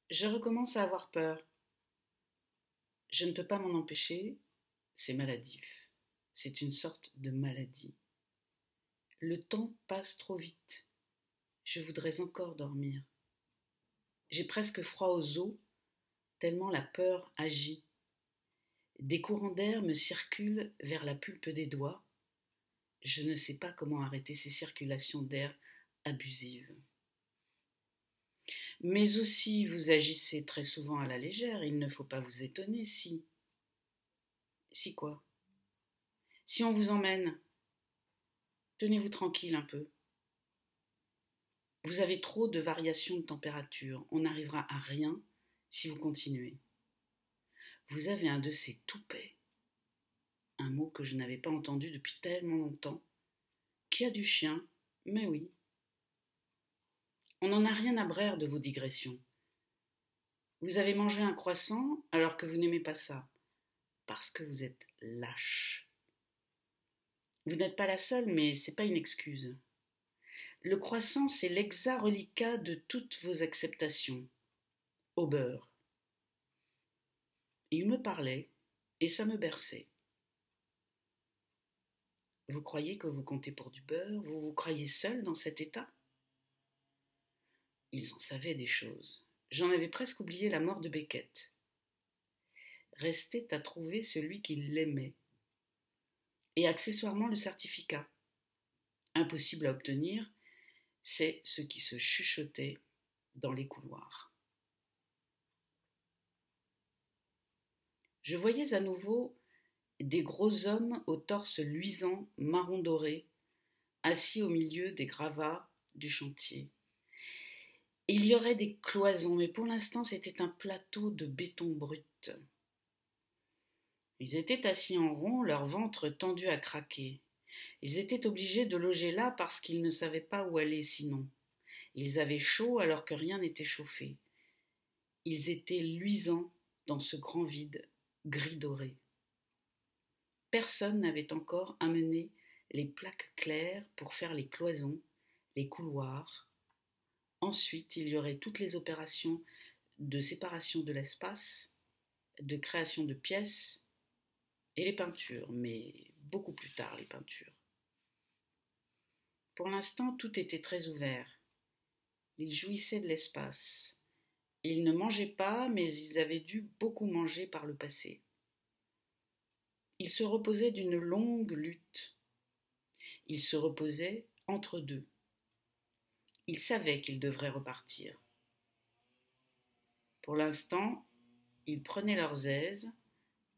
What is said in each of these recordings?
Je recommence à avoir peur. Je ne peux pas m'en empêcher, c'est maladif. C'est une sorte de maladie. Le temps passe trop vite. Je voudrais encore dormir. J'ai presque froid aux os, tellement la peur agit. Des courants d'air me circulent vers la pulpe des doigts. Je ne sais pas comment arrêter ces circulations d'air abusives. Mais aussi, vous agissez très souvent à la légère, il ne faut pas vous étonner si... Si quoi? Si on vous emmène, tenez-vous tranquille un peu. Vous avez trop de variations de température, on n'arrivera à rien si vous continuez. Vous avez un de ces toupets, un mot que je n'avais pas entendu depuis tellement longtemps, qui a du chien, mais oui. On n'en a rien à braire de vos digressions. Vous avez mangé un croissant alors que vous n'aimez pas ça, parce que vous êtes lâche. Vous n'êtes pas la seule, mais c'est pas une excuse. Le croissant, c'est l'exact reliquat de toutes vos acceptations. Au beurre. Il me parlait, et ça me berçait. Vous croyez que vous comptez pour du beurre? Vous vous croyez seul dans cet état? Ils en savaient des choses. J'en avais presque oublié la mort de Beckett. Restait à trouver celui qui l'aimait. Et accessoirement le certificat. Impossible à obtenir, c'est ce qui se chuchotait dans les couloirs. Je voyais à nouveau des gros hommes au torse luisant, marron doré, assis au milieu des gravats du chantier. Il y aurait des cloisons, mais pour l'instant c'était un plateau de béton brut. Ils étaient assis en rond, leur ventre tendu à craquer. Ils étaient obligés de loger là parce qu'ils ne savaient pas où aller sinon. Ils avaient chaud alors que rien n'était chauffé. Ils étaient luisants dans ce grand vide, gris doré. Personne n'avait encore amené les plaques claires pour faire les cloisons, les couloirs. Ensuite, il y aurait toutes les opérations de séparation de l'espace, de création de pièces et les peintures, mais beaucoup plus tard les peintures. Pour l'instant, tout était très ouvert. Ils jouissaient de l'espace. Ils ne mangeaient pas, mais ils avaient dû beaucoup manger par le passé. Ils se reposaient d'une longue lutte. Ils se reposaient entre deux. Ils savaient qu'ils devraient repartir. Pour l'instant, ils prenaient leurs aises,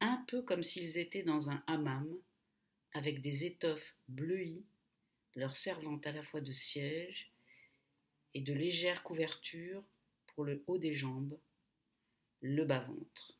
un peu comme s'ils étaient dans un hammam, avec des étoffes bleuies, leur servant à la fois de siège et de légères couvertures pour le haut des jambes, le bas-ventre.